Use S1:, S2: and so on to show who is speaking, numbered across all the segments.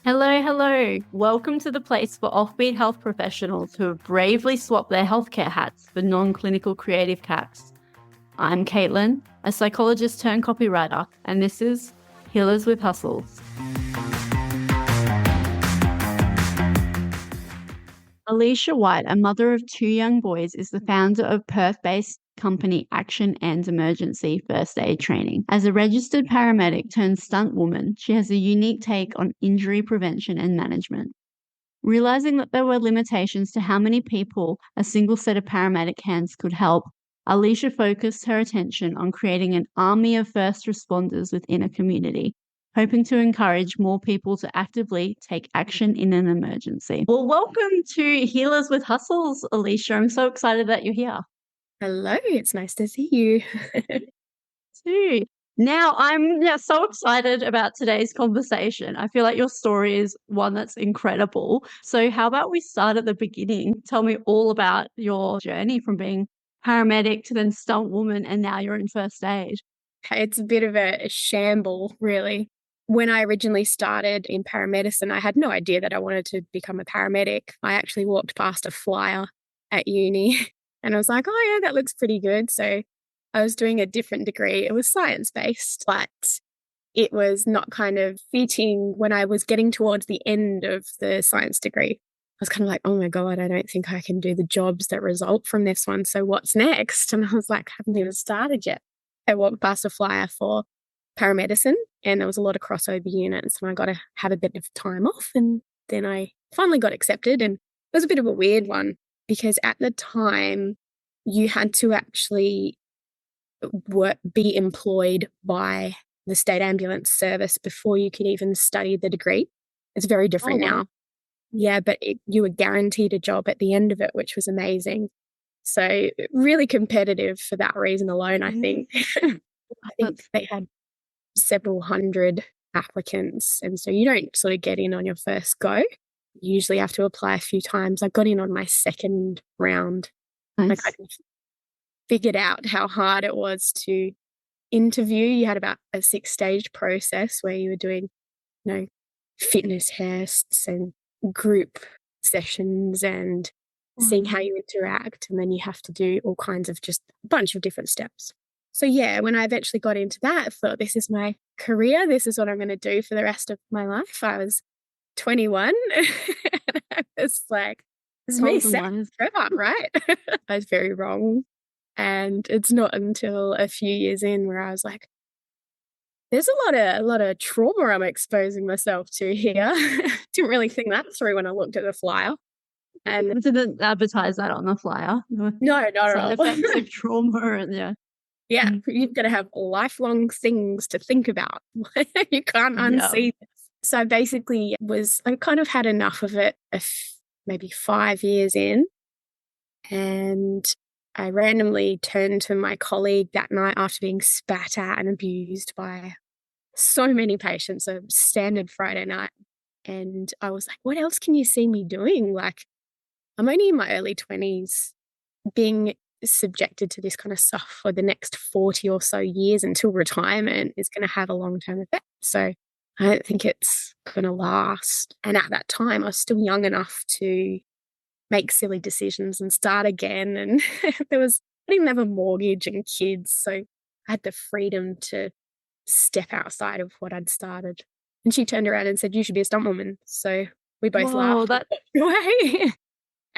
S1: Hello, hello. Welcome to the place for offbeat health professionals who have bravely swapped their healthcare hats for non-clinical creative caps. I'm Caitlin, a psychologist turned copywriter, and this is Healers with Hustles. Alicia White, a mother of two young boys, is the founder of Perth-based company Action and Emergency First Aid Training. As a registered paramedic turned stuntwoman, she has a unique take on injury prevention and management. Realizing that there were limitations to how many people a single set of paramedic hands could help, Alicia focused her attention on creating an army of first responders within a community, hoping to encourage more people to actively take action in an emergency. Well, welcome to Healers with Hustles, Alicia. I'm so excited that you're here.
S2: Hello, it's nice to see you.
S1: Too. Now, I'm so excited about today's conversation. I feel like your story is one that's incredible. So how about we start at the beginning? Tell me all about your journey from being paramedic to then stunt woman, and now you're in first aid.
S2: It's a bit of a shamble, really. When I originally started in paramedicine, I had no idea that I wanted to become a paramedic. I actually walked past a flyer at uni and I was like, oh, yeah, that looks pretty good. So I was doing a different degree. It was science-based, but it was not kind of fitting when I was getting towards the end of the science degree. I was kind of like, oh my God, I don't think I can do the jobs that result from this one. So what's next? And I was like, I haven't even started yet. I walked past a flyer for paramedicine and there was a lot of crossover units and I got to have a bit of time off. And then I finally got accepted, and it was a bit of a weird one because at the time you had to actually be employed by the state ambulance service before you could even study the degree. It's very different now. Yeah, but you were guaranteed a job at the end of it, which was amazing. So really competitive for that reason alone, I think. I think they had several hundred applicants. And so you don't sort of get in on your first go. You usually have to apply a few times. I got in on my second round.
S1: Nice.
S2: I figured out how hard it was to interview. You had about a 6-stage process where you were doing, fitness tests and group sessions and seeing how you interact. And then you have to do all kinds of just a bunch of different steps. So yeah, when I eventually got into that, I thought, this is my career. This is what I'm going to do for the rest of my life. I was 21. And I was like, this is me set up, right? I was very wrong. And it's not until a few years in where I was like, there's a lot of trauma I'm exposing myself to here. Didn't really think that through when I looked at the flyer.
S1: And didn't advertise that on the flyer.
S2: No, not at all.
S1: Effects of trauma and
S2: yeah, you've got to have lifelong things to think about. You can't unsee this. So basically I kind of had enough of it maybe 5 years in, and I randomly turned to my colleague that night after being spat at and abused by so many patients, a standard Friday night. And I was like, what else can you see me doing? Like, I'm only in my early 20s, being subjected to this kind of stuff for the next 40 or so years until retirement is going to have a long-term effect. So I don't think it's going to last. And at that time, I was still young enough to make silly decisions and start again. And I didn't have a mortgage and kids. So I had the freedom to step outside of what I'd started. And she turned around and said, you should be a stunt woman. So we both laughed.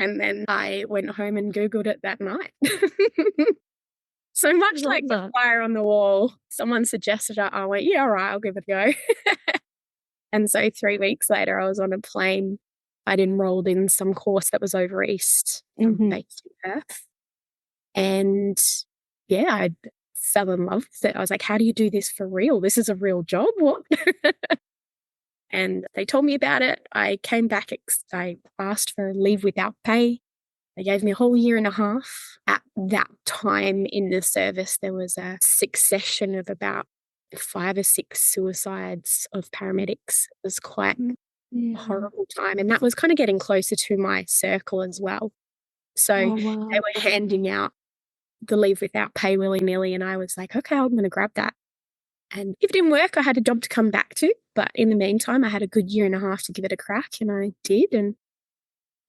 S2: And then I went home and Googled it that night. So much like the fire on the wall, someone suggested it. I went, yeah, all right, I'll give it a go. And so 3 weeks later, I was on a plane. I'd enrolled in some course that was over east, based in Perth. And yeah, I fell in love with it. I was like, how do you do this for real? This is a real job. What? And they told me about it. I came back. I asked for leave without pay. They gave me a whole year and a half. At that time in the service, there was a succession of about 5 or 6 suicides of paramedics. It was quite a horrible time. And that was kind of getting closer to my circle as well. So they were handing out the leave without pay willy-nilly. And I was like, okay, I'm going to grab that. And if it didn't work, I had a job to come back to. But in the meantime, I had a good year and a half to give it a crack, and I did, and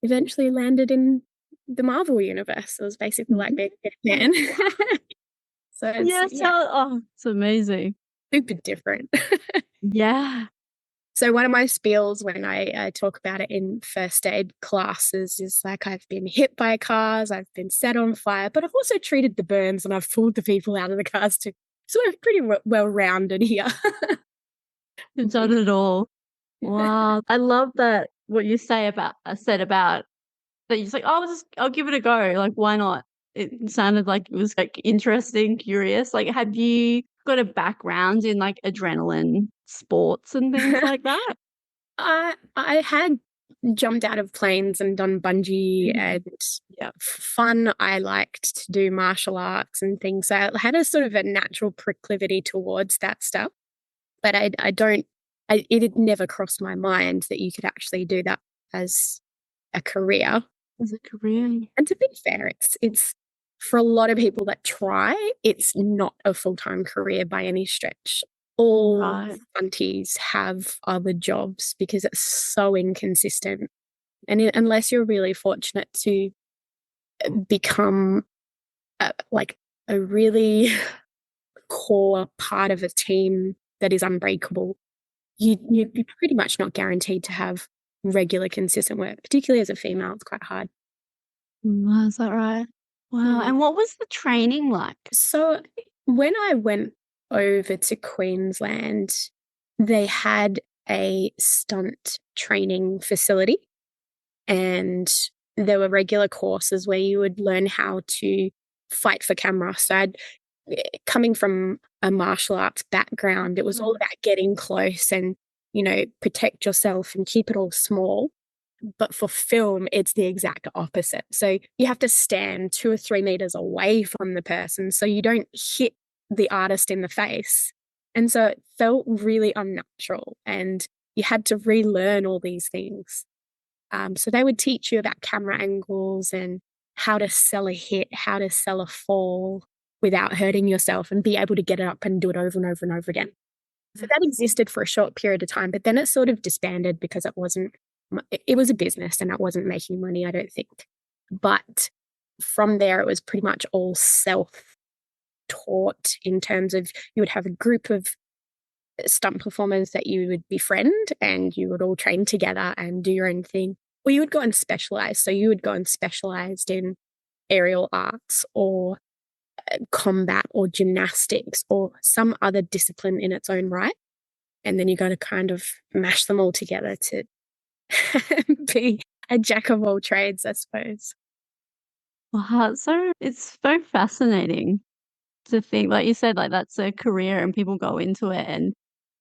S2: eventually landed in the Marvel universe. It was basically like being a fan. So
S1: it's amazing.
S2: super different.
S1: Yeah.
S2: So one of my spiels when I talk about it in first aid classes is like, I've been hit by cars, I've been set on fire, but I've also treated the burns and I've pulled the people out of the cars too. So I'm pretty well-rounded here.
S1: You've done it all. Wow. I love that what you said about that you're just like, "Oh, I'll give it a go." Like, why not? It sounded like it was, like, interesting, curious. Like, have you got a background in, like, adrenaline sports and things like that?
S2: I had jumped out of planes and done bungee and fun. I liked to do martial arts and things. So I had a sort of a natural proclivity towards that stuff. But it had never crossed my mind that you could actually do that as a career.
S1: As a career.
S2: And to be fair, it's for a lot of people that try, it's not a full-time career by any stretch. All stunties have other jobs because it's so inconsistent. And unless you're really fortunate to become like a really core part of a team that is unbreakable, you're pretty much not guaranteed to have regular, consistent work, particularly as a female. It's quite hard.
S1: Wow, is that right? Wow. And what was the training like?
S2: So when I went over to Queensland, they had a stunt training facility, and there were regular courses where you would learn how to fight for camera. So coming from a martial arts background, it was all about getting close and, protect yourself and keep it all small. But for film, it's the exact opposite. So you have to stand 2 or 3 meters away from the person so you don't hit the artist in the face. And so it felt really unnatural, and you had to relearn all these things. So they would teach you about camera angles and how to sell a hit, how to sell a fall without hurting yourself and be able to get it up and do it over and over and over again. So that existed for a short period of time, but then it sort of disbanded because it was a business and it wasn't making money, I don't think. But from there, it was pretty much all self-taught in terms of you would have a group of stunt performers that you would befriend and you would all train together and do your own thing. Or you would go and specialize. So you would go and specialize in aerial arts or combat or gymnastics or some other discipline in its own right. And then you got to kind of mash them all together to be a jack of all trades, I suppose.
S1: Wow, it's so fascinating to think, like you said, like that's a career and people go into it and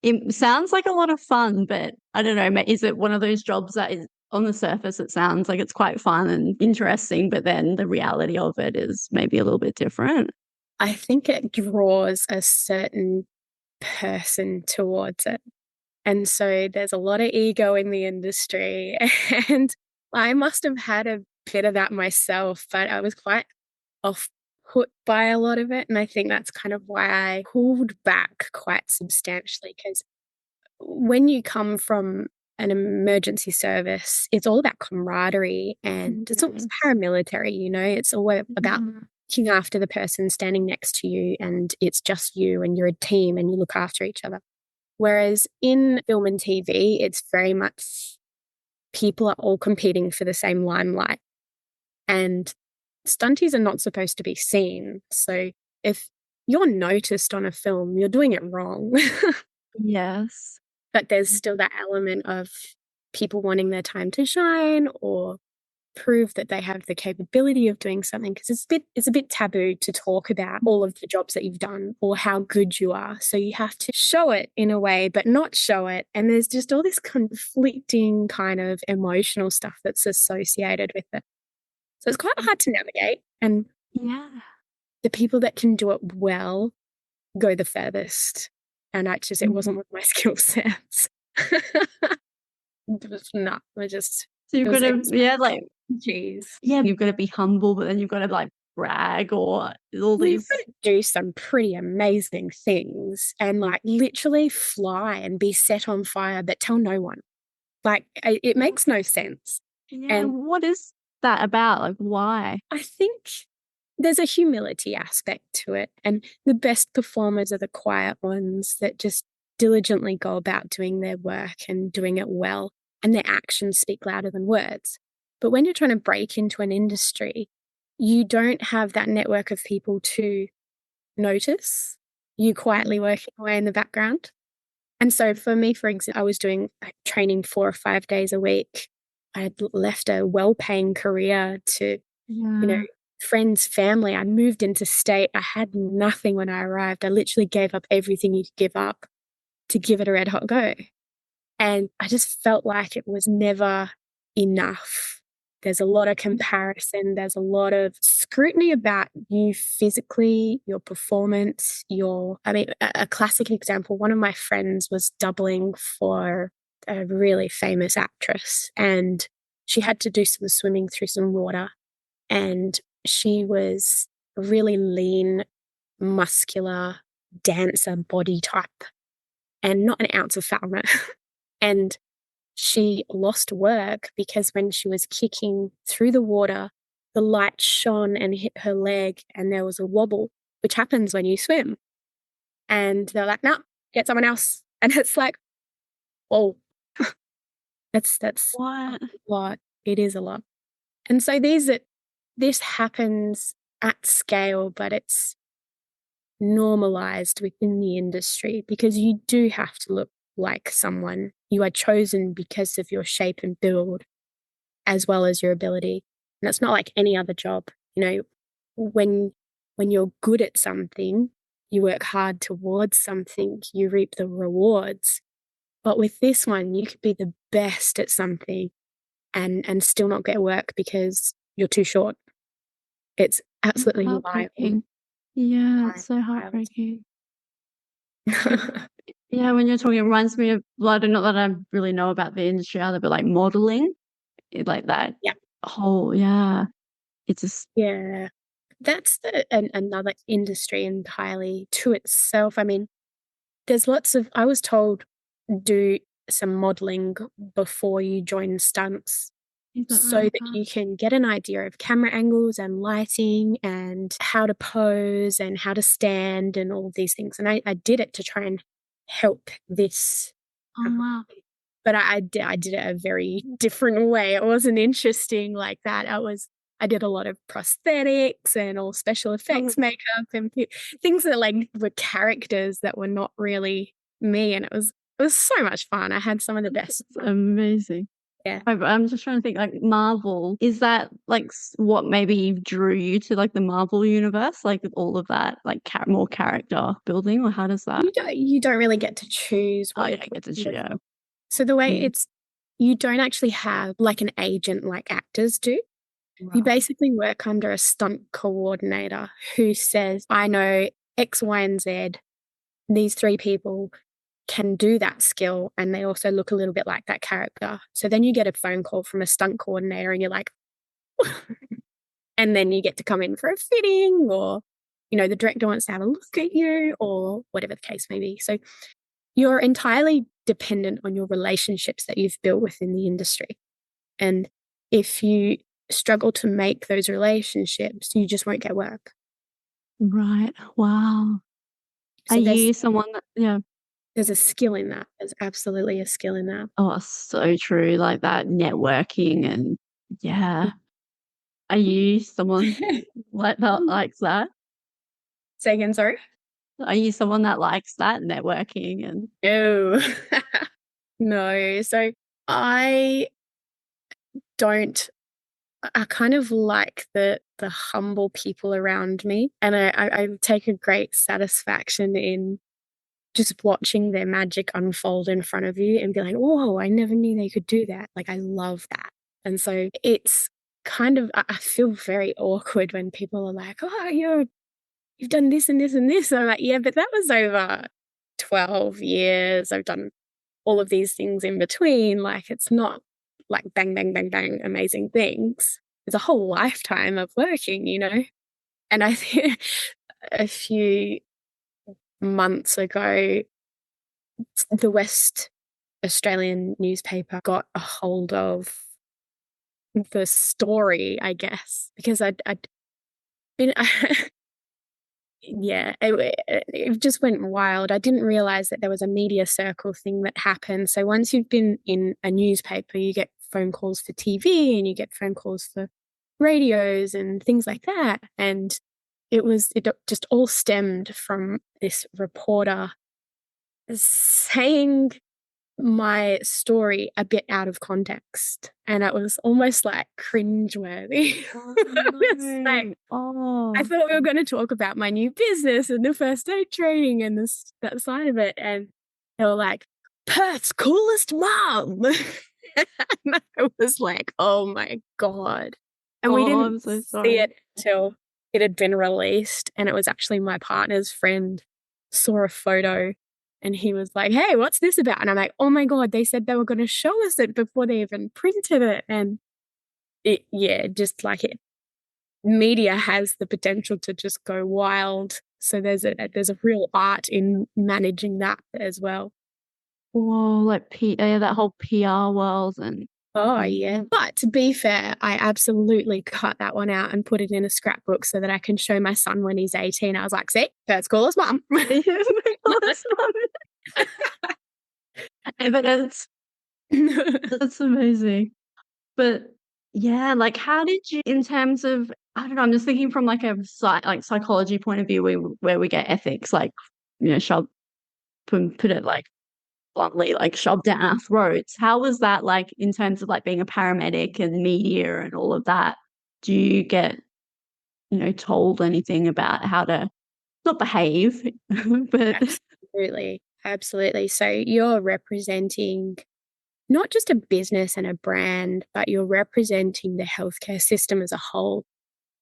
S1: it sounds like a lot of fun, but I don't know, is it one of those jobs that is on the surface, it sounds like it's quite fun and interesting, but then the reality of it is maybe a little bit different?
S2: I think it draws a certain person towards it. And so there's a lot of ego in the industry. And I must have had a bit of that myself, but I was quite off put by a lot of it. And I think that's kind of why I pulled back quite substantially, because when you come from an emergency service, it's all about camaraderie and it's almost paramilitary, it's all about looking after the person standing next to you, and it's just you and you're a team and you look after each other. Whereas in film and TV, it's very much people are all competing for the same limelight. And stunties are not supposed to be seen. So if you're noticed on a film, you're doing it wrong.
S1: Yes.
S2: But there's still that element of people wanting their time to shine or prove that they have the capability of doing something, because it's a bit taboo to talk about all of the jobs that you've done or how good you are. So you have to show it in a way, but not show it. And there's just all this conflicting kind of emotional stuff that's associated with it. So it's quite hard to navigate. And the people that can do it well go the furthest. And it wasn't with my skill sets. It was not.
S1: So you've got to, like,
S2: Jeez.
S1: yeah, you've got to be humble, but then you've got to like brag or all
S2: Well, you've got
S1: these.
S2: to do some pretty amazing things and like literally fly and be set on fire, but tell no one. Like it makes no sense.
S1: Yeah,
S2: And
S1: what is that about? Like, why?
S2: I think there's a humility aspect to it. And the best performers are the quiet ones that just diligently go about doing their work and doing it well. And their actions speak louder than words. But when you're trying to break into an industry, you don't have that network of people to notice you quietly working away in the background. And so for me, for example, I was doing training 4 or 5 days a week. I had left a well-paying career to,
S1: Yeah.
S2: friends, family. I moved into state. I had nothing when I arrived. I literally gave up everything you could give up to give it a red hot go. And I just felt like it was never enough. There's a lot of comparison. There's a lot of scrutiny about you physically, your performance, a classic example. One of my friends was doubling for a really famous actress, and she had to do some swimming through some water. And she was a really lean, muscular dancer body type and not an ounce of fat on it. And she lost work because when she was kicking through the water, the light shone and hit her leg, and there was a wobble, which happens when you swim. And they're like, "No, get someone else." And it's like, "Oh, that's a
S1: What?
S2: lot. It is a lot." And so this happens at scale, but it's normalized within the industry because you do have to look like someone. You are chosen because of your shape and build as well as your ability. And it's not like any other job. You know, when you're good at something, you work hard towards something, you reap the rewards. But with this one, you could be the best at something and still not get work because you're too short. It's absolutely wild.
S1: Heartbreaking. Yeah, it's so heartbreaking. Yeah, when you're talking, it reminds me of, well, I don't know that I really know about the industry either, but like modeling, like that
S2: Yeah.
S1: whole, yeah, it's just,
S2: Yeah. That's another industry entirely to itself. I mean, there's lots of, I was told, do some modeling before you join stunts
S1: is that
S2: so
S1: right?
S2: that you can get an idea of camera angles and lighting and how to pose and how to stand and all of these things. And I did it to try and help this.
S1: Oh, wow.
S2: But I did it a very different way. It wasn't interesting like that. I did a lot of prosthetics and all special effects makeup and things that like were characters that were not really me. And it was so much fun. I had some of the best.
S1: It's amazing.
S2: Yeah.
S1: I'm just trying to think, like Marvel, is that like what maybe drew you to like the Marvel universe, like with all of that, like more character building, or how does that?
S2: You don't really get to choose
S1: Oh
S2: what
S1: yeah,
S2: you're
S1: I get to
S2: put
S1: yeah.
S2: So the way
S1: Mm.
S2: you don't actually have like an agent like actors do. You
S1: Right.
S2: basically work under a stunt coordinator who says, I know X, Y, and Z. These three people can do that skill and they also look a little bit like that character. So then you get a phone call from a stunt coordinator and you're like, and then you get to come in for a fitting or, the director wants to have a look at you or whatever the case may be. So you're entirely dependent on your relationships that you've built within the industry. And if you struggle to make those relationships, you just won't get work.
S1: Right. Wow. Are
S2: So
S1: you someone that, yeah.
S2: there's a skill in that. There's absolutely a skill in that.
S1: Oh, so true. Like that networking and yeah. Are you someone like that likes that?
S2: Say again, sorry?
S1: Are you someone that likes that networking and
S2: No. No. So I don't I kind of like the humble people around me. And I take a great satisfaction in just watching their magic unfold in front of you and be like, whoa, I never knew they could do that. Like, I love that. And so it's kind of, I feel very awkward when people are like, oh, you've done this and this and this. And I'm like, yeah, but that was over 12 years. I've done all of these things in between. Like, it's not like bang, bang, bang, bang, amazing things. It's a whole lifetime of working. And I think a few months ago, the West Australian newspaper got a hold of the story, I guess, because I'd been, yeah, it just went wild. I didn't realize that there was a media circle thing that happened. So once you've been in a newspaper, you get phone calls for TV and you get phone calls for radios and things like that. And it just all stemmed from this reporter saying my story a bit out of context, and it was almost like cringeworthy.
S1: Oh,
S2: It's like, I thought we were going to talk about my new business and the first aid training and that side of it, and they were like, "Perth's coolest mom." And I was like, "Oh my God!" And we didn't
S1: I'm so
S2: see
S1: sorry.
S2: it until it had been released, and it was actually my partner's friend saw a photo and he was like, "Hey, what's this about?" And I'm like, "Oh my God, they said they were going to show us it before they even printed it." And just like it, media has the potential to just go wild. So there's a real art in managing that as well.
S1: Whoa, like yeah, that whole PR world and
S2: Oh, yeah. But to be fair, I absolutely cut that one out and put it in a scrapbook so that I can show my son when he's 18. I was like, "See, that's cool as mom."
S1: evidence. That's amazing. But yeah, like how did you, in terms of, I don't know, I'm just thinking from like a psychology point of view where we get ethics, like, shove put it like bluntly, like shoved down our throats. How was that like in terms of like being a paramedic and media and all of that? Do you get, told anything about how to not behave, but
S2: Absolutely. Absolutely. So you're representing not just a business and a brand, but you're representing the healthcare system as a whole.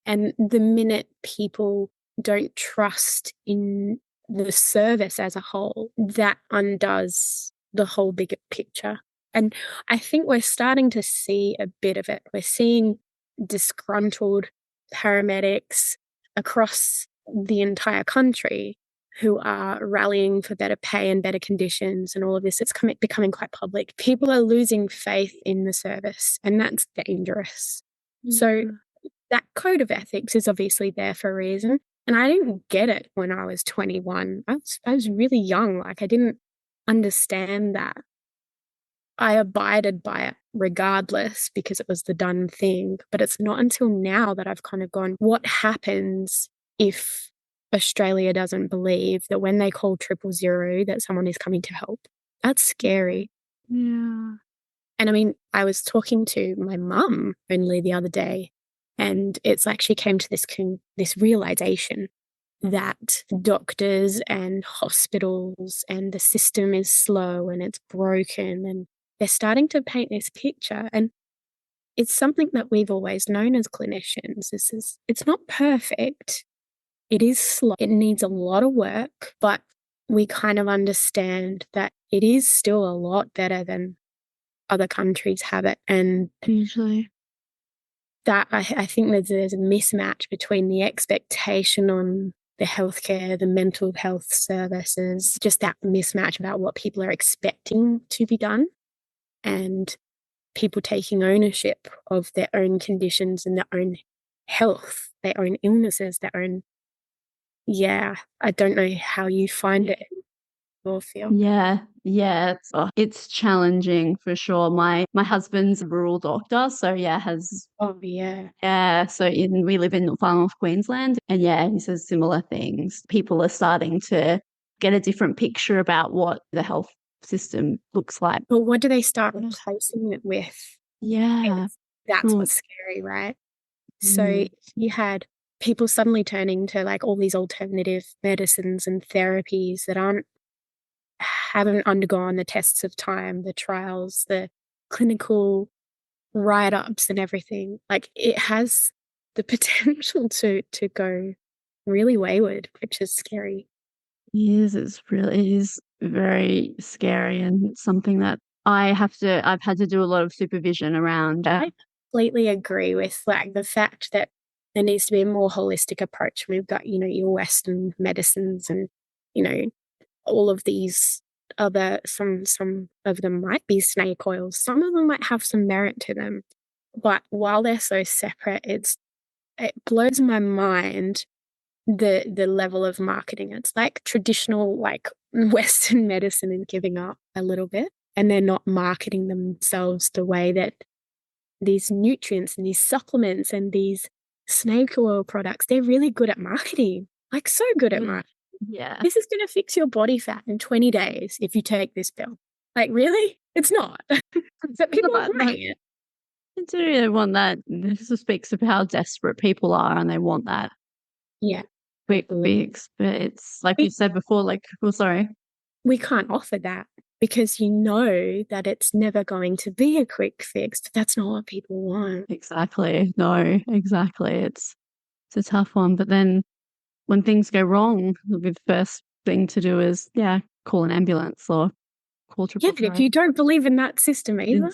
S2: And the minute people don't trust in the service as a whole, that undoes the whole bigger picture. And I think we're starting to see a bit of it. We're seeing disgruntled paramedics across the entire country who are rallying for better pay and better conditions and all of this. It's becoming quite public. People are losing faith in the service, and that's dangerous. So that code of ethics is obviously there for a reason. And I didn't get it when I was 21. I was really young. Like, I didn't understand that. I abided by it regardless because it was the done thing. But it's not until now that I've kind of gone, what happens if Australia doesn't believe that when they call 000 that someone is coming to help? That's scary.
S1: yeah.
S2: And I mean, I was talking to my mum only the other day, and it's like she came to this realization that doctors and hospitals and the system is slow and it's broken, and they're starting to paint this picture. And it's something that we've always known as clinicians. It's not perfect. It is slow. It needs a lot of work, but we kind of understand that it is still a lot better than other countries have it. And
S1: Usually.
S2: that I think there's a mismatch between the expectation on the healthcare, the mental health services, just that mismatch about what people are expecting to be done, and people taking ownership of their own conditions and their own health, their own illnesses, their own, I don't know how you find it or feel.
S1: Yeah, yeah, it's challenging for sure. My husband's a rural doctor, so yeah,
S2: Oh, yeah.
S1: so we live in far north Queensland, and yeah, he says similar things. People are starting to get a different picture about what the health system looks like.
S2: But what do they start replacing it with?
S1: Yeah,
S2: That's
S1: sure.
S2: what's scary, right? So you had people suddenly turning to like all these alternative medicines and therapies that haven't undergone the tests of time, the trials, the clinical write-ups and everything. Like, it has the potential to go really wayward, which is scary.
S1: It is very scary and something that I've had to do a lot of supervision around.
S2: I completely agree with like the fact that there needs to be a more holistic approach. We've got, your Western medicines and, all of these other, some of them might be snake oils. Some of them might have some merit to them. But while they're so separate, it blows my mind the level of marketing. It's like traditional, like Western medicine and giving up a little bit. And they're not marketing themselves the way that these nutrients and these supplements and these snake oil products, they're really good at marketing. Like so good at marketing.
S1: Yeah.
S2: This is going to fix your body fat in 20 days if you take this pill. Like, really? It's not. But people are buying it.
S1: I do want that. This speaks of how desperate people are and they want that.
S2: Yeah.
S1: Quick fix. But it's like you said before, like, sorry.
S2: We can't offer that because you know that it's never going to be a quick fix. But that's not what people want.
S1: Exactly. No, exactly. It's a tough one. But then when things go wrong, the first thing to do is, call an ambulance or call triple.
S2: Yeah, but if you don't believe in that system either,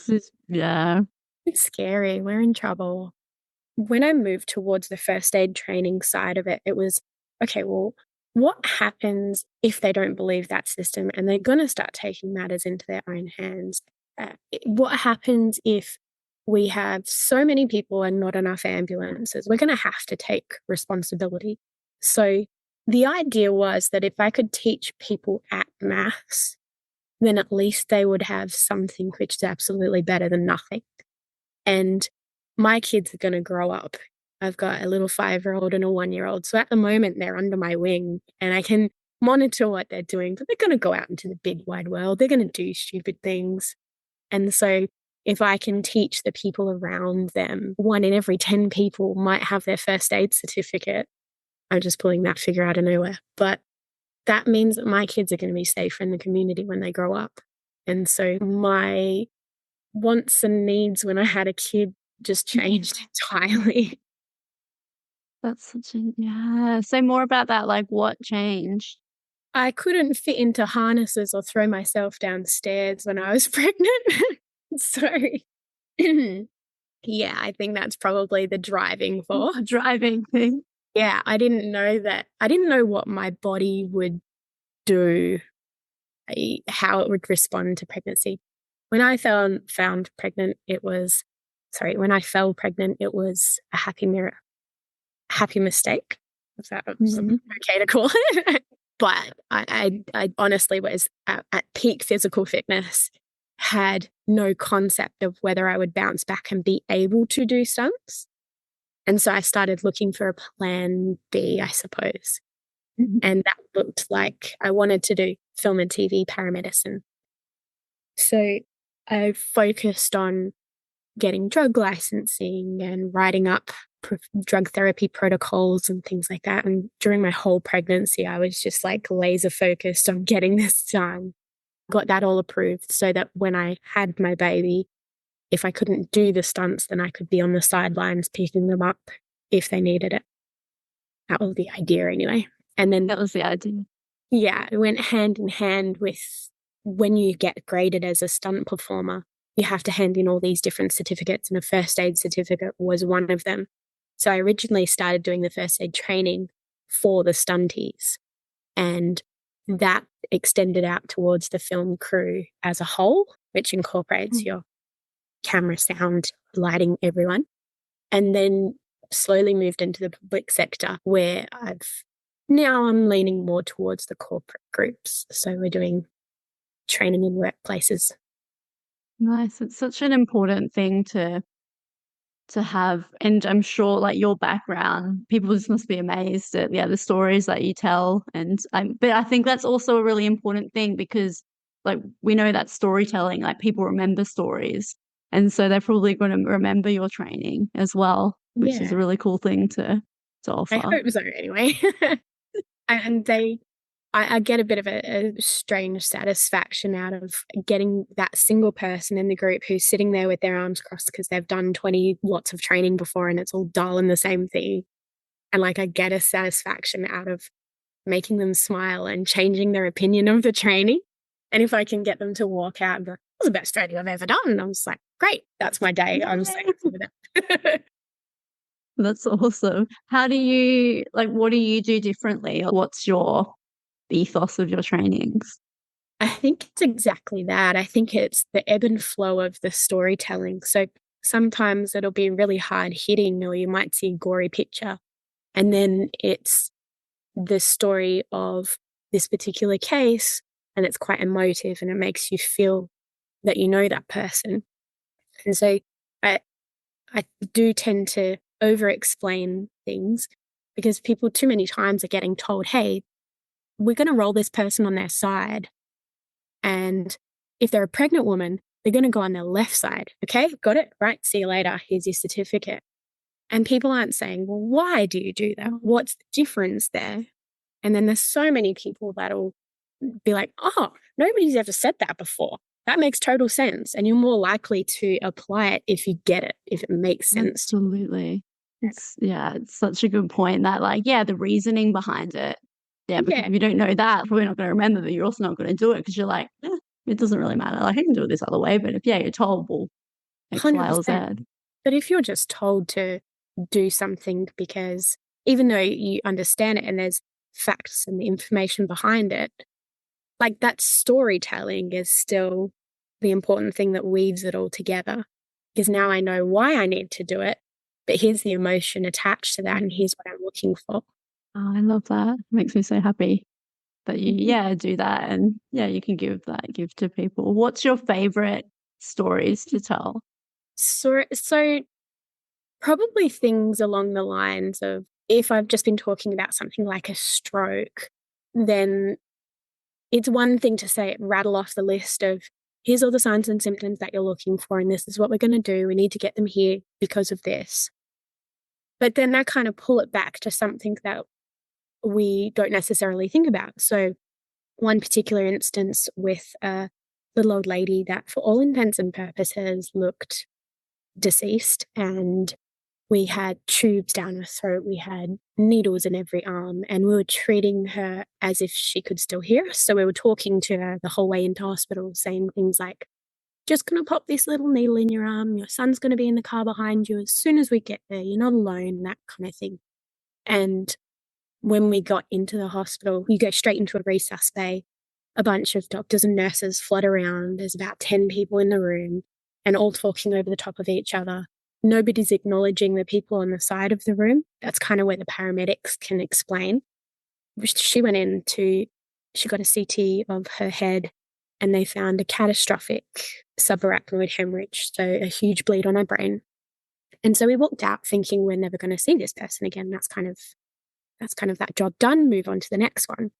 S1: it's
S2: scary. We're in trouble. When I moved towards the first aid training side of it, it was, okay, well, what happens if they don't believe that system and they're going to start taking matters into their own hands? What happens if we have so many people and not enough ambulances? We're going to have to take responsibility. So the idea was that if I could teach people at maths, then at least they would have something which is absolutely better than nothing. And my kids are going to grow up. I've got a little 5-year-old and a 1-year-old. So at the moment, they're under my wing and I can monitor what they're doing, but they're going to go out into the big wide world. They're going to do stupid things. And so if I can teach the people around them, 1 in every 10 people might have their first aid certificate. I'm just pulling that figure out of nowhere. But that means that my kids are going to be safer in the community when they grow up. And so my wants and needs when I had a kid just changed entirely.
S1: That's such a, say more about that. Like what changed?
S2: I couldn't fit into harnesses or throw myself downstairs when I was pregnant. So, yeah, I think that's probably the driving force.
S1: Driving thing.
S2: Yeah, I didn't know what my body would do, how it would respond to pregnancy. When I found pregnant, when I fell pregnant, it was a happy mistake. Is that okay to call it? But I honestly was at peak physical fitness, had no concept of whether I would bounce back and be able to do stunts. And so I started looking for a plan B, I suppose. And that looked like I wanted to do film and TV paramedicine. So I focused on getting drug licensing and writing up drug therapy protocols and things like that. And during my whole pregnancy, I was just like laser focused on getting this done. Got that all approved so that when I had my baby, if I couldn't do the stunts, then I could be on the sidelines picking them up if they needed it. That was the idea anyway. And then
S1: that was the idea.
S2: Yeah, it went hand in hand with when you get graded as a stunt performer, you have to hand in all these different certificates, and a first aid certificate was one of them. So I originally started doing the first aid training for the stunties, and that extended out towards the film crew as a whole, which incorporates your camera, sound, lighting, everyone. And then slowly moved into the public sector where now I'm leaning more towards the corporate groups. So we're doing training in workplaces.
S1: Nice. It's such an important thing to have. And I'm sure like your background, people just must be amazed at the stories that you tell. And but I think that's also a really important thing because like we know that storytelling, like people remember stories. And so they're probably going to remember your training as well, which is a really cool thing to offer.
S2: I hope so anyway. And I get a bit of a strange satisfaction out of getting that single person in the group who's sitting there with their arms crossed because they've done 20 lots of training before and it's all dull and the same thing. And like I get a satisfaction out of making them smile and changing their opinion of the training. And if I can get them to walk out and be like, "That was the best training I've ever done," and I'm just like, great, that's my day. I'm just like,
S1: That's awesome. How do you what do you do differently? What's your ethos of your trainings?
S2: I think it's exactly that. I think it's the ebb and flow of the storytelling. So sometimes it'll be really hard hitting, or you might see a gory picture, and then it's the story of this particular case, and it's quite emotive and it makes you feel that you know that person. And so I I do tend to over explain things because people too many times are getting told, hey, we're going to roll this person on their side. And if they're a pregnant woman, they're going to go on their left side. Okay, got it? Right. See you later. Here's your certificate. And people aren't saying, well, why do you do that? What's the difference there? And then there's so many people that'll be like, oh, nobody's ever said that before. That makes total sense. And you're more likely to apply it if you get it, if it makes sense.
S1: Absolutely. It's such a good point that the reasoning behind it. Yeah, because
S2: Yeah,
S1: if you don't know that, we're not going to remember, but you're also not going to do it because you're like, it doesn't really matter. I can do it this other way. But if you're told, well, X, Y, or Z.
S2: 100%. But if you're just told to do something because even though you understand it and there's facts and the information behind it, that storytelling is still the important thing that weaves it all together. Because now I know why I need to do it, but here's the emotion attached to that, and here's what I'm looking for.
S1: Oh, I love that. It makes me so happy that you, do that. And you can give that gift to people. What's your favorite stories to tell?
S2: So probably things along the lines of if I've just been talking about something like a stroke, then it's one thing to say, rattle off the list of here's all the signs and symptoms that you're looking for, and this is what we're going to do. We need to get them here because of this. But then I kind of pull it back to something that we don't necessarily think about. So, one particular instance with a little old lady that, for all intents and purposes, looked deceased, and we had tubes down her throat, we had needles in every arm, and we were treating her as if she could still hear us. So we were talking to her the whole way into hospital, saying things like, just going to pop this little needle in your arm. Your son's going to be in the car behind you as soon as we get there. You're not alone, that kind of thing. And when we got into the hospital, you go straight into a resus bay. A bunch of doctors and nurses flood around. There's about 10 people in the room and all talking over the top of each other. Nobody's acknowledging the people on the side of the room. That's kind of where the paramedics can explain. She went in she got a CT of her head and they found a catastrophic subarachnoid hemorrhage, so a huge bleed on her brain. And so we walked out thinking we're never going to see this person again. That's kind of that job done, move on to the next one.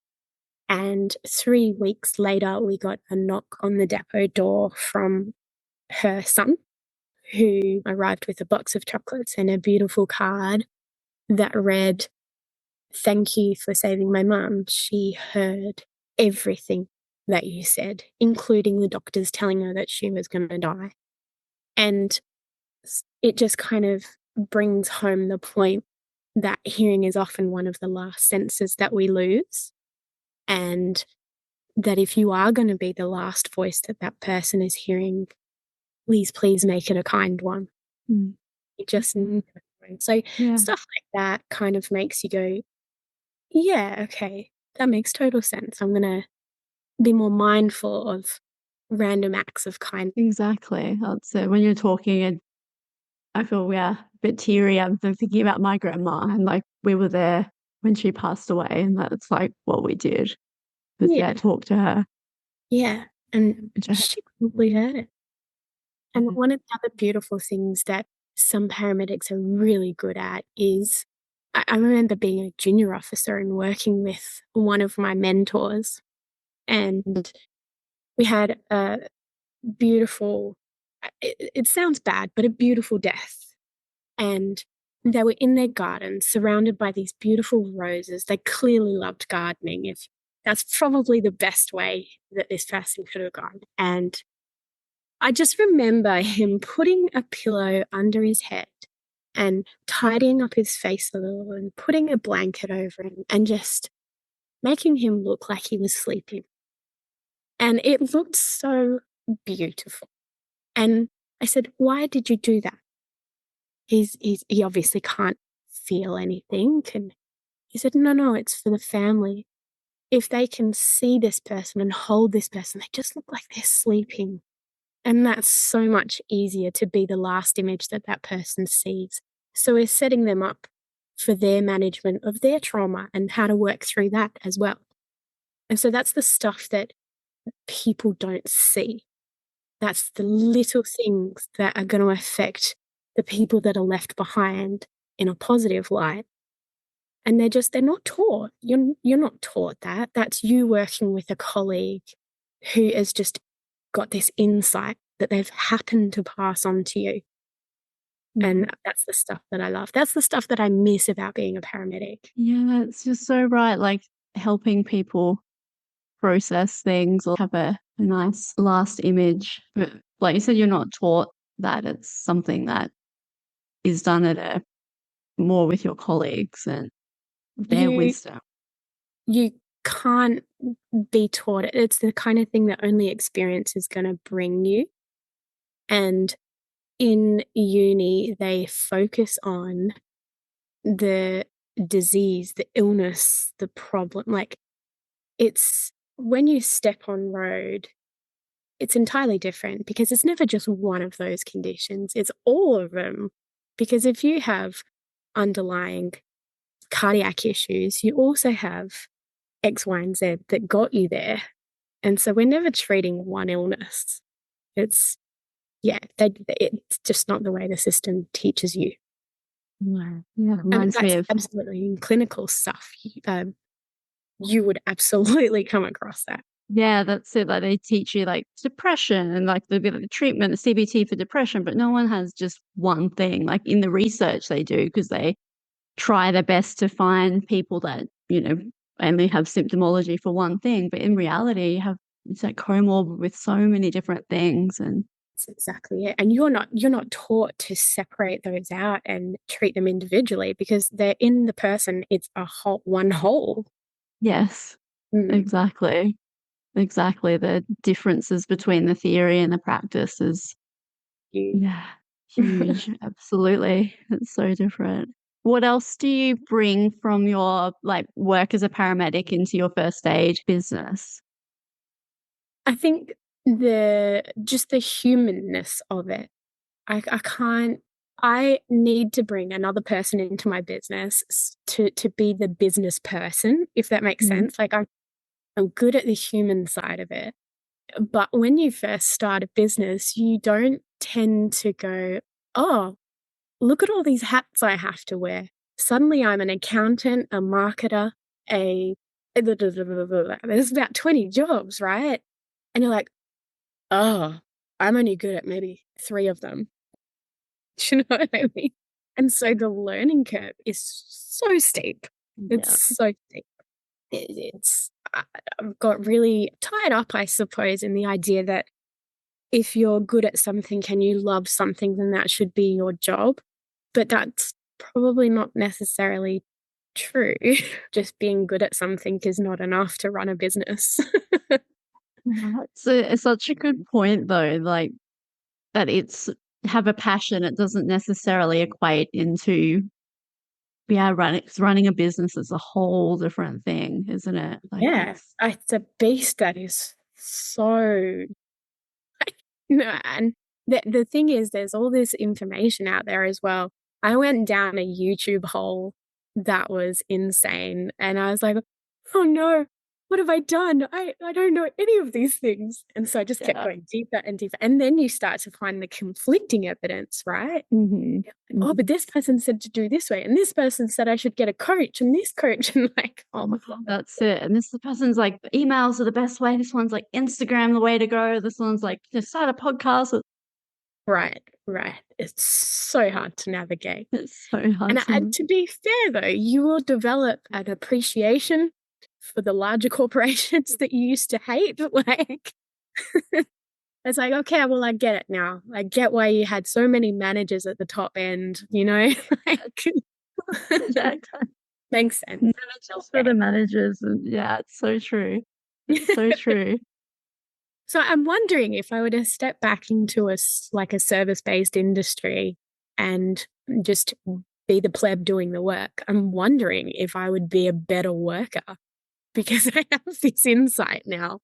S2: And 3 weeks later, we got a knock on the depot door from her son, who arrived with a box of chocolates and a beautiful card that read, "Thank you for saving my mum. She heard everything that you said, including the doctors telling her that she was going to die." And it just kind of brings home the point that hearing is often one of the last senses that we lose. And that if you are going to be the last voice that that person is hearing, please make it a kind one.
S1: Mm.
S2: You just so stuff like that kind of makes you go, yeah, okay, that makes total sense. I'm going to be more mindful of random acts of kindness.
S1: Exactly. That's it. When you're talking, and I feel a bit teary. I'm thinking about my grandma, and we were there when she passed away, and that's what we did. Was talk to her.
S2: Yeah, and she probably heard it. And one of the other beautiful things that some paramedics are really good at is I remember being a junior officer and working with one of my mentors, and we had a beautiful, it sounds bad, but a beautiful death. And they were in their garden surrounded by these beautiful roses. They clearly loved gardening. If that's probably the best way that this person could have gone. And I just remember him putting a pillow under his head and tidying up his face a little and putting a blanket over him and just making him look like he was sleeping. And it looked so beautiful. And I said, why did you do that? He obviously can't feel anything. And he said, no, it's for the family. If they can see this person and hold this person, they just look like they're sleeping. And that's so much easier to be the last image that that person sees. So we're setting them up for their management of their trauma and how to work through that as well. And so that's the stuff that people don't see. That's the little things that are going to affect the people that are left behind in a positive light. And they're not taught. You're not taught that. That's you working with a colleague who has just got this insight that they've happened to pass on to you. And that's the stuff that I love. That's the stuff that I miss about being a paramedic.
S1: Yeah, it's just so right. Like helping people process things or have a nice last image. But like you said, you're not taught that. It's something that is done at a more with your colleagues and their wisdom.
S2: You can't be taught it. It's the kind of thing that only experience is going to bring you. And in uni, they focus on the disease, the illness, the problem. Like, it's when you step on road, it's entirely different because it's never just one of those conditions. It's all of them. Because if you have underlying cardiac issues, you also have X, Y, and Z that got you there. And so we're never treating one illness. It's just not the way the system teaches you.
S1: Yeah, reminds me of
S2: absolutely in clinical stuff. You would absolutely come across that.
S1: Yeah, that's it. Like they teach you like depression and like the treatment, the CBT for depression, but no one has just one thing. Like in the research they do because they try their best to find people that, only have symptomology for one thing. But in reality, it's like comorbid with so many different things. And
S2: that's exactly it. And you're not taught to separate those out and treat them individually because they're in the person. It's one whole.
S1: Yes, exactly. Exactly. The differences between the theory and the practice is huge. Absolutely. It's so different. What else do you bring from your work as a paramedic into your first aid business?
S2: I think just the humanness of it. I need to bring another person into my business to be the business person, if that makes sense. Like I'm good at the human side of it. But when you first start a business, you don't tend to go, oh, look at all these hats I have to wear. Suddenly I'm an accountant, a marketer, there's about 20 jobs, right? And you're like, oh, I'm only good at maybe 3 of them. Do you know what I mean? And so the learning curve is so steep. It's so steep. I've got really tied up, I suppose, in the idea that if you're good at something and you love something, then that should be your job. But that's probably not necessarily true. Just being good at something is not enough to run a business.
S1: It's such a good point, though, like that have a passion. It doesn't necessarily equate into running a business is a whole different thing, isn't it?
S2: It's a beast that is so and the thing is there's all this information out there as well. I went down a YouTube hole that was insane and I was like, oh no, what have I done? I don't know any of these things. And so I just kept going deeper and deeper. And then you start to find the conflicting evidence, right? Oh, but this person said to do this way. And this person said I should get a coach and this coach. And like, oh my God.
S1: That's it. And this person's like, emails are the best way. This one's like Instagram, the way to go. This one's like, just start a podcast.
S2: Right. It's so hard to navigate.
S1: It's so hard.
S2: And to be fair, though, you will develop an appreciation for the larger corporations that you used to hate. Like, it's like, okay, well, I get it now. I get why you had so many managers at the top end, Makes sense.
S1: Managers for the managers. Yeah, it's so true. It's so true.
S2: So I'm wondering if I were to step back into a service-based industry and just be the pleb doing the work. I'm wondering if I would be a better worker because I have this insight now.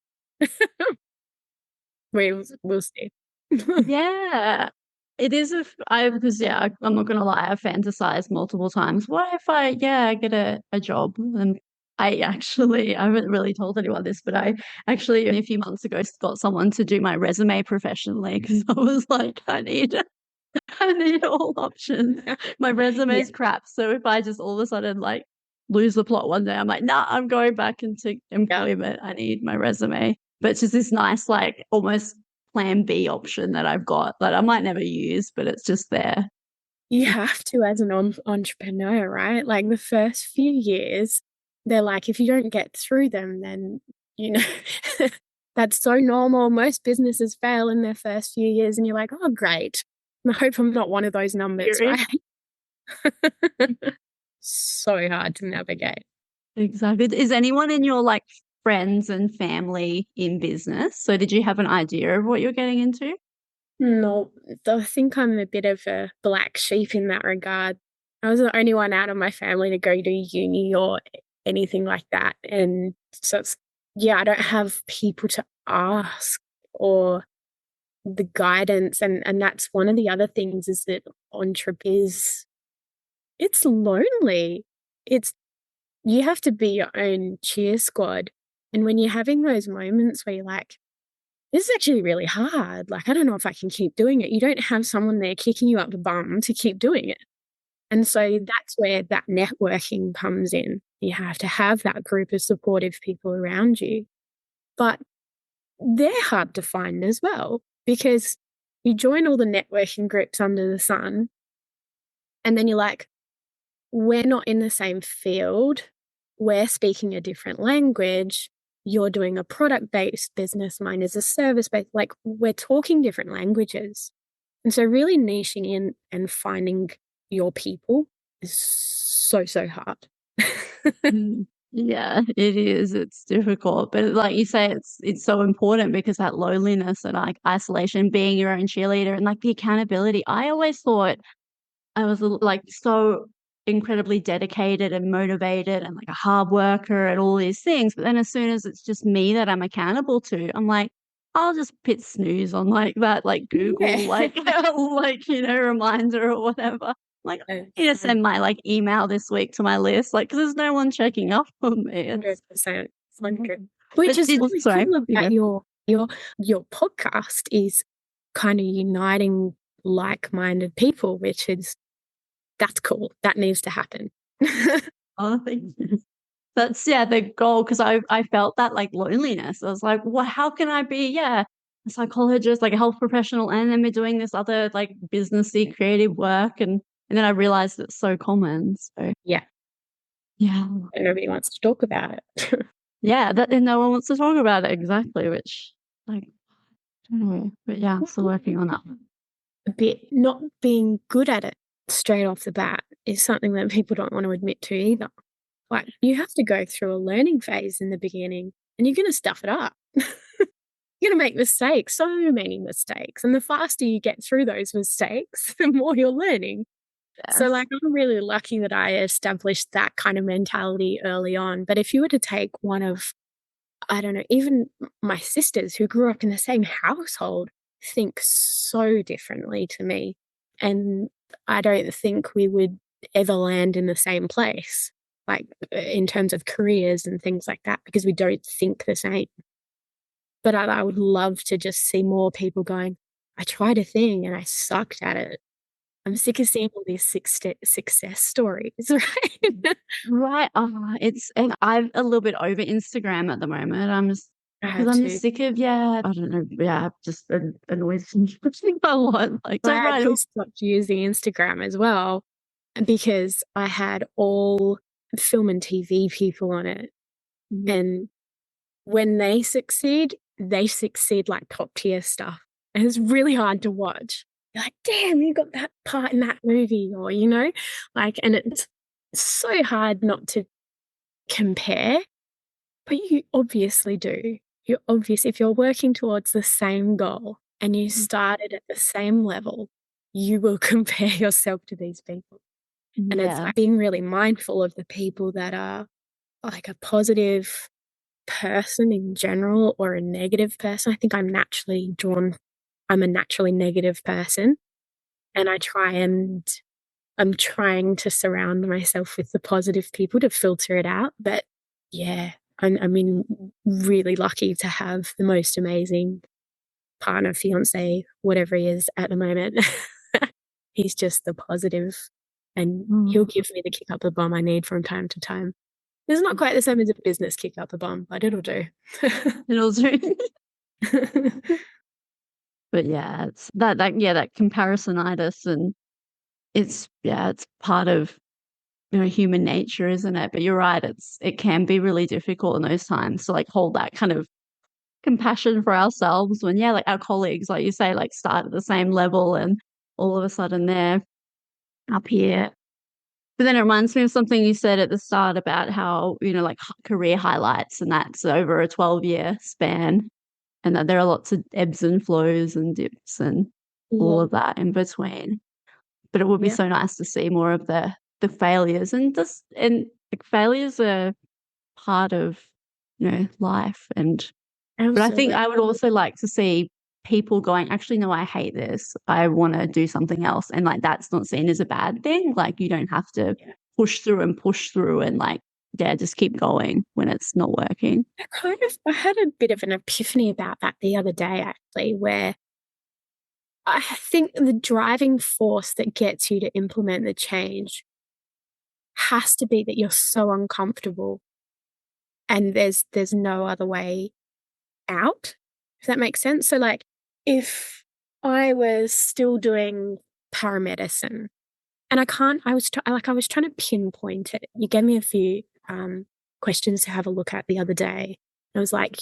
S2: We'll see.
S1: Yeah. It is because I'm not gonna lie, I've fantasized multiple times. What if I get a job? And I haven't really told anyone this, but I actually a few months ago got someone to do my resume professionally because I was like, I need all options. My resume's crap. So if I just all of a sudden like lose the plot one day, I'm like, nah, I'm going back into employment. I need my resume. But it's just this nice, like almost plan B option that I've got that I might never use, but it's just there.
S2: You have to as an entrepreneur, right? Like the first few years, they're like, if you don't get through them, then, that's so normal. Most businesses fail in their first few years, and you're like, oh, great. I hope I'm not one of those numbers, right? So hard to navigate.
S1: Exactly. Is anyone in your like friends and family in business? So did you have an idea of what you're getting into?
S2: No, I think I'm a bit of a black sheep in that regard. I was the only one out of my family to go to uni or anything like that. And so I don't have people to ask or the guidance. And that's one of the other things is that entrepreneurs, it's lonely. You have to be your own cheer squad. And when you're having those moments where you're like, this is actually really hard. Like, I don't know if I can keep doing it. You don't have someone there kicking you up the bum to keep doing it. And so that's where that networking comes in. You have to have that group of supportive people around you. But they're hard to find as well because you join all the networking groups under the sun and then you're like, we're not in the same field. We're speaking a different language. You're doing a product-based business, mine is a service-based, like we're talking different languages. And so really niching in and finding your people is so, so hard.
S1: Yeah, it is. It's difficult. But like you say, it's so important because that loneliness and like isolation, being your own cheerleader and like the accountability. I always thought I was like so incredibly dedicated and motivated and like a hard worker and all these things. But then as soon as it's just me that I'm accountable to, I'm like, I'll just hit snooze on like that, like Google, like reminder or whatever. Like I need to send my like email this week to my list, like because there's no one checking up on me.
S2: 100%. 100. Which is what's cool about your podcast is kind of uniting like-minded people, that's cool. That needs to happen.
S1: Oh, thank you. That's the goal because I felt that like loneliness. I was like, well, how can I be a psychologist, like a health professional, and then be doing this other like businessy creative work and then I realized it's so common. So
S2: yeah. And nobody wants to talk about it.
S1: And no one wants to talk about it exactly, which like I don't know. But yeah, I'm still working on that.
S2: A bit not being good at it straight off the bat is something that people don't want to admit to either. Like you have to go through a learning phase in the beginning and you're going to stuff it up. You're going to make mistakes, so many mistakes. And the faster you get through those mistakes, the more you're learning. Yes. So like I'm really lucky that I established that kind of mentality early on. But if you were to take one of, I don't know, even my sisters who grew up in the same household think so differently to me. And I don't think we would ever land in the same place, like in terms of careers and things like that, because we don't think the same. But I would love to just see more people going, I tried a thing and I sucked at it. I'm sick of seeing all these success stories, right?
S1: Right. And I'm a little bit over Instagram at the moment. I'm just sick of I don't know, just annoys me a lot. Like
S2: so I actually stopped using Instagram as well because I had all film and TV people on it. Mm-hmm. And when they succeed like top tier stuff. And it's really hard to watch. You're like, damn, you got that part in that movie, or, and it's so hard not to compare, but you obviously do. If you're working towards the same goal and you started at the same level, you will compare yourself to these people. And it's like being really mindful of the people that are like a positive person in general or a negative person. I think I'm a naturally negative person. And I'm trying to surround myself with the positive people to filter it out. But yeah, I mean, really lucky to have the most amazing partner, fiance, whatever he is at the moment. He's just the positive, and he'll give me the kick up the bum I need from time to time. It's not quite the same as a business kick up the bum, but it'll do.
S1: It'll do. But yeah, it's that comparisonitis, and it's part of human nature, isn't it? But you're right, it can be really difficult in those times to like hold that kind of compassion for ourselves when like our colleagues, like you say, like start at the same level and all of a sudden they're up here. But then it reminds me of something you said at the start about how, like career highlights, and that's over a 12-year span, and that there are lots of ebbs and flows and dips and all of that in between. But it would be so nice to see more of the failures, and like failures are part of life. And but I think I would also like to see people going, actually, no, I hate this. I want to do something else. And like that's not seen as a bad thing. Like you don't have to push through and like, just keep going when it's not working.
S2: I had a bit of an epiphany about that the other day, actually, where I think the driving force that gets you to implement the change has to be that you're so uncomfortable and there's no other way out, if that makes sense. So like if I was still doing paramedicine and I was trying to pinpoint it. You gave me a few questions to have a look at the other day. I was like,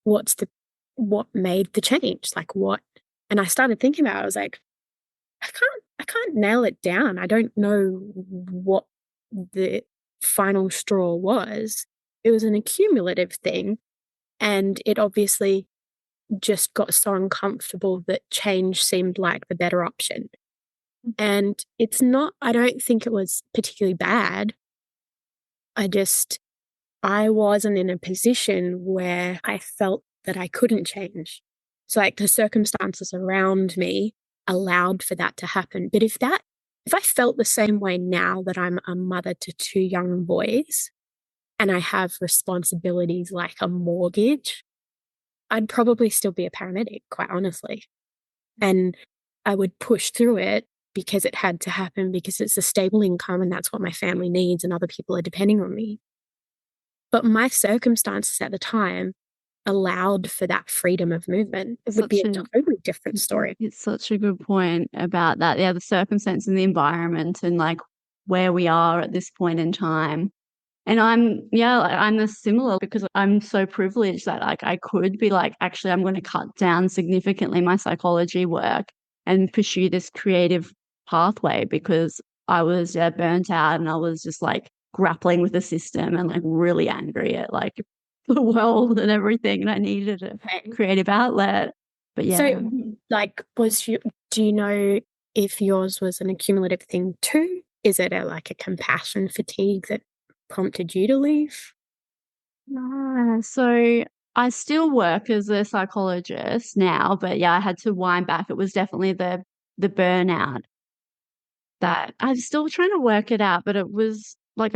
S2: what made the change? Like what? And I started thinking about it. I was like, I can't nail it down. I don't know what the final straw was. It was an accumulative thing. And it obviously just got so uncomfortable that change seemed like the better option. And I don't think it was particularly bad. I wasn't in a position where I felt that I couldn't change. So like the circumstances around me allowed for that to happen. But if I felt the same way now that I'm a mother to two young boys and I have responsibilities like a mortgage, I'd probably still be a paramedic, quite honestly. And I would push through it because it had to happen, because it's a stable income and that's what my family needs and other people are depending on me. But my circumstances at the time allowed for that freedom of movement. It would be a totally different story.
S1: It's such a good point about that. Yeah, the circumstance and the environment and like where we are at this point in time. And I'm the similar, because I'm so privileged that like I could be like, actually, I'm going to cut down significantly my psychology work and pursue this creative pathway, because I was burnt out and I was just like grappling with the system and like really angry at like the world and everything. And I needed a creative outlet. But yeah.
S2: So like, do you know if yours was an accumulative thing too? Is it like a compassion fatigue that prompted you to leave?
S1: So I still work as a psychologist now, but yeah, I had to wind back. It was definitely the burnout that I'm still trying to work it out, but it was like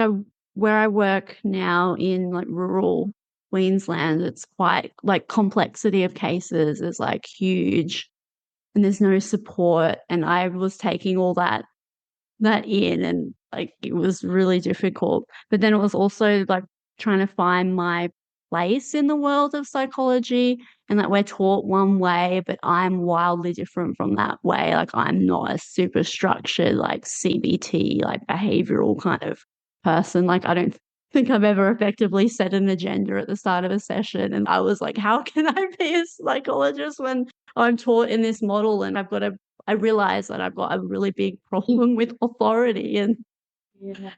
S1: where I work now in like rural Queensland, it's quite like complexity of cases is like huge and there's no support. And I was taking all that in, and like it was really difficult. But then it was also like trying to find my place in the world of psychology, and like we're taught one way, but I'm wildly different from that way. Like I'm not a super structured like CBT like behavioral kind of person. Like I don't think I've ever effectively set an agenda at the start of a session, and I was like, how can I be a psychologist when I'm taught in this model? And I realized that I've got a really big problem with authority, and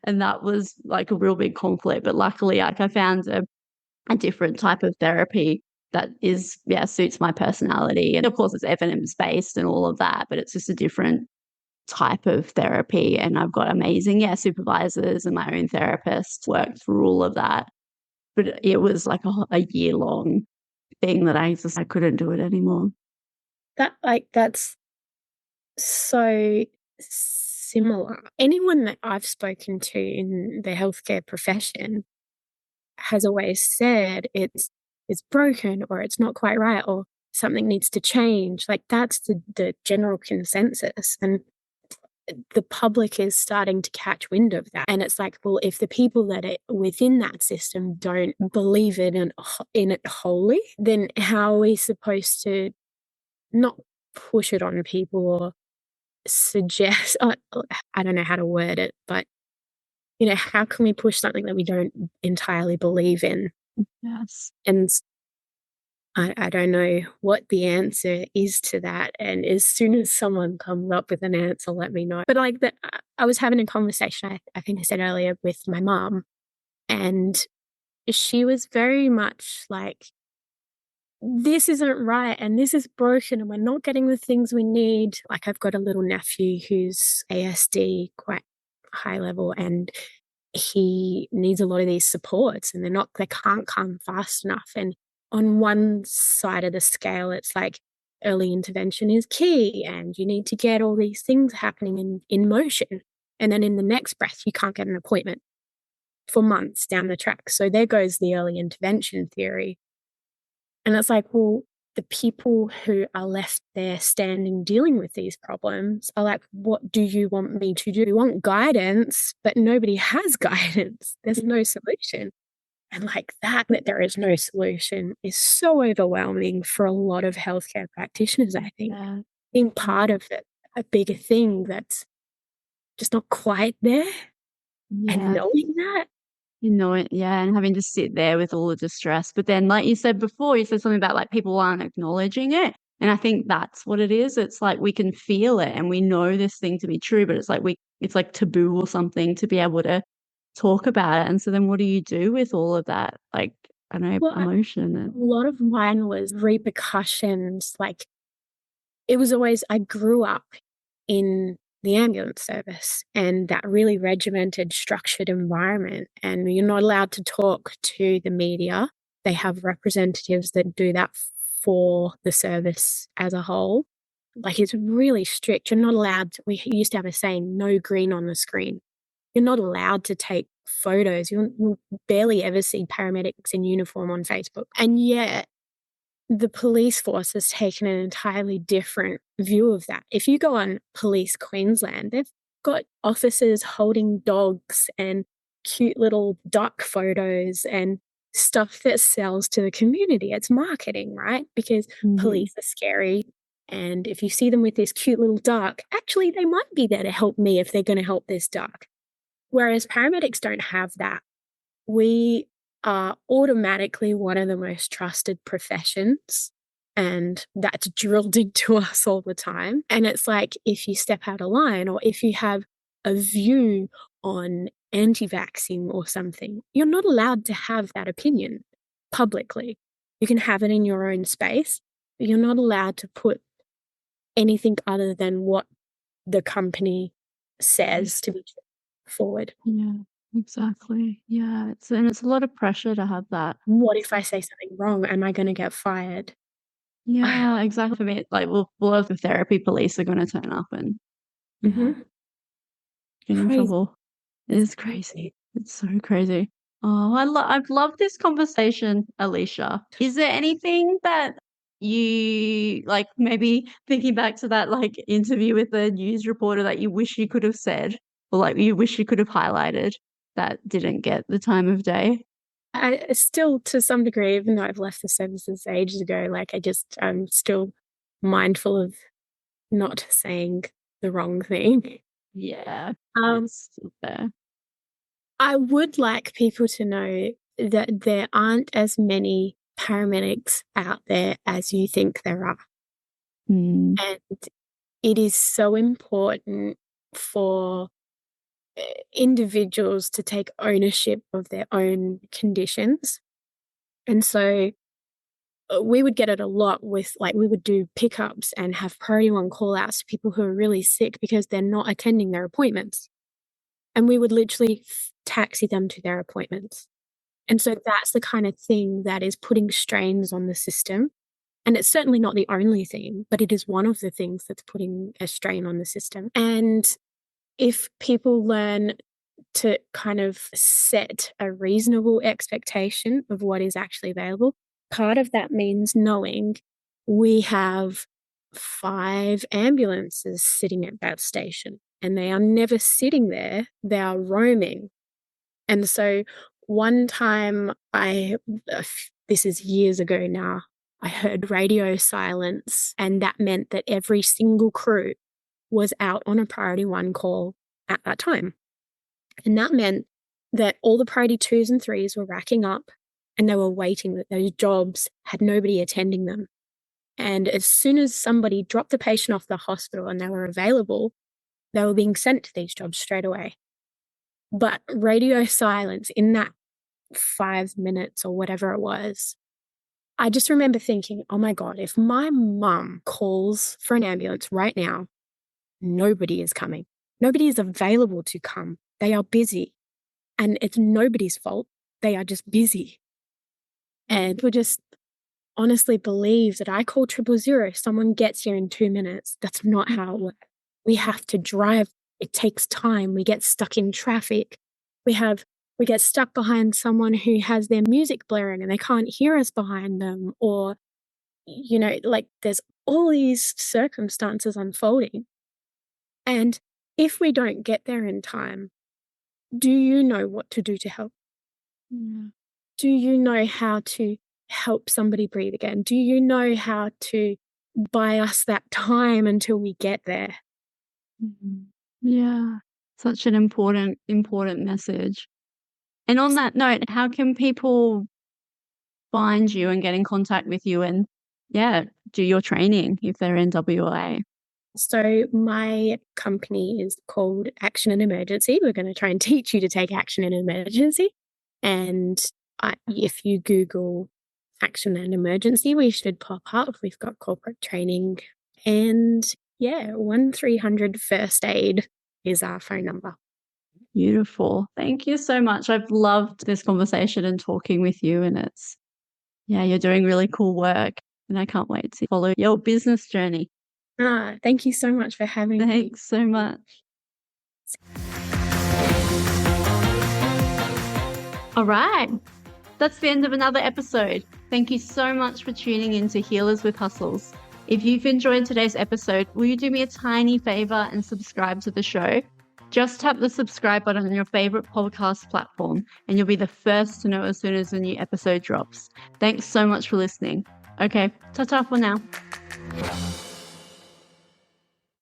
S1: that was like a real big conflict. But luckily, like I found a different type of therapy that suits my personality. And of course, it's evidence based and all of that, but it's just a different type of therapy, and I've got amazing supervisors and my own therapist worked through all of that. But it was like a year-long thing that I couldn't do it anymore.
S2: That's so similar. Anyone that I've spoken to in the healthcare profession has always said it's broken, or it's not quite right, or something needs to change. Like, that's the general consensus. And the public is starting to catch wind of that. And it's like, well, if the people that are within that system don't believe in it wholly, then how are we supposed to not push it on people or suggest, I don't know how to word it, but, how can we push something that we don't entirely believe in?
S1: Yes.
S2: And I don't know what the answer is to that. And as soon as someone comes up with an answer, let me know. But like that, I was having a conversation, I think I said earlier, with my mum, and she was very much like, this isn't right and this is broken and we're not getting the things we need. Like, I've got a little nephew who's ASD, quite high level, and he needs a lot of these supports, and they can't come fast enough. And on one side of the scale, it's like early intervention is key and you need to get all these things happening in motion. And then in the next breath, you can't get an appointment for months down the track. So there goes the early intervention theory. And it's like, well, the people who are left there standing dealing with these problems are like, what do you want me to do? We want guidance, but nobody has guidance. There's no solution. And like that there is no solution is so overwhelming for a lot of healthcare practitioners, I think.
S1: Yeah.
S2: Being part of it, a bigger thing that's just not quite there, and knowing that.
S1: And having to sit there with all the distress. But then, like you said before, you said something about, like, people aren't acknowledging it, and I think that's what it is. It's like we can feel it and we know this thing to be true, but it's like taboo or something to be able to talk about it, and so then what do you do with all of that, like, I don't know,
S2: Well,
S1: emotion
S2: a
S1: and
S2: lot of mine was repercussions. Like, it was always, I grew up in the ambulance service and that really regimented, structured environment. And you're not allowed to talk to the media. They have representatives that do that for the service as a whole. Like, it's really strict. You're not allowed to, we used to have a saying, no green on the screen. You're not allowed to take photos. You'll barely ever see paramedics in uniform on Facebook. And yet, the police force has taken an entirely different view of that. If you go on Police Queensland, they've got officers holding dogs and cute little duck photos and stuff that sells to the community. It's marketing, right? Because police are scary. And if you see them with this cute little duck, actually, they might be there to help me if they're going to help this duck. Whereas paramedics don't have that. We are automatically one of the most trusted professions, and that's drilled into us all the time. And it's like, if you step out of line or if you have a view on anti-vaxxing or something, you're not allowed to have that opinion publicly. You can have it in your own space, but you're not allowed to put anything other than what the company says to be forward.
S1: Yeah, exactly. Yeah, it's a lot of pressure to have that.
S2: What if I say something wrong? Am I going to get fired?
S1: Yeah, exactly. For me, like, well, a lot of the therapy police are gonna turn up and, yeah,
S2: Mhm.
S1: get in
S2: Crazy.
S1: trouble. It
S2: It's
S1: is
S2: crazy.
S1: crazy. It's so crazy. Oh, I've loved this conversation, Alicia. Is there anything that you, like, maybe thinking back to that, like, interview with the news reporter that you wish you could have said, or, like, you wish you could have highlighted that didn't get the time of day?
S2: I still, to some degree, even though I've left the services ages ago, like, I'm still mindful of not saying the wrong thing.
S1: Yeah,
S2: Um,
S1: it's still there.
S2: I would like people to know that there aren't as many paramedics out there as you think there are.
S1: Mm,
S2: And it is so important for individuals to take ownership of their own conditions. And so we would get it a lot with, like, we would do pickups and have priority one call outs to people who are really sick because they're not attending their appointments. And we would literally taxi them to their appointments. And so that's the kind of thing that is putting strains on the system. And it's certainly not the only thing, but it is one of the things that's putting a strain on the system. And if people learn to kind of set a reasonable expectation of what is actually available, part of that means knowing we have 5 ambulances sitting at that station, and they are never sitting there, they are roaming. And so one time this is years ago now, I heard radio silence, and that meant that every single crew was out on a priority 1 call at that time. And that meant that all the priority 2s and 3s were racking up, and they were waiting, that those jobs had nobody attending them. And as soon as somebody dropped the patient off the hospital and they were available, they were being sent to these jobs straight away. But radio silence in that 5 minutes or whatever it was, I just remember thinking, oh my God, if my mum calls for an ambulance right now, nobody is coming. Nobody is available to come. They are busy. And it's nobody's fault. They are just busy. And we just honestly believe that I call 000, someone gets here in 2 minutes. That's not how it works. We have to drive. It takes time. We get stuck in traffic. We get stuck behind someone who has their music blaring and they can't hear us behind them. Or, like, there's all these circumstances unfolding. And if we don't get there in time, do you know what to do to help?
S1: Yeah.
S2: Do you know how to help somebody breathe again? Do you know how to buy us that time until we get there?
S1: Yeah, such an important message. And on that note, how can people find you and get in contact with you and, do your training if they're in WA?
S2: So my company is called Action and Emergency. We're going to try and teach you to take action in emergency. And if you Google Action and Emergency, we should pop up. We've got corporate training. And 1300 first aid is our phone number.
S1: Beautiful. Thank you so much. I've loved this conversation and talking with you, and you're doing really cool work, and I can't wait to follow your business journey.
S2: Thank you so much for having me.
S1: Thanks so much. All right. That's the end of another episode. Thank you so much for tuning in to Healers with Hustles. If you've enjoyed today's episode, will you do me a tiny favor and subscribe to the show? Just tap the subscribe button on your favorite podcast platform and you'll be the first to know as soon as a new episode drops. Thanks so much for listening. Okay, ta-ta for now.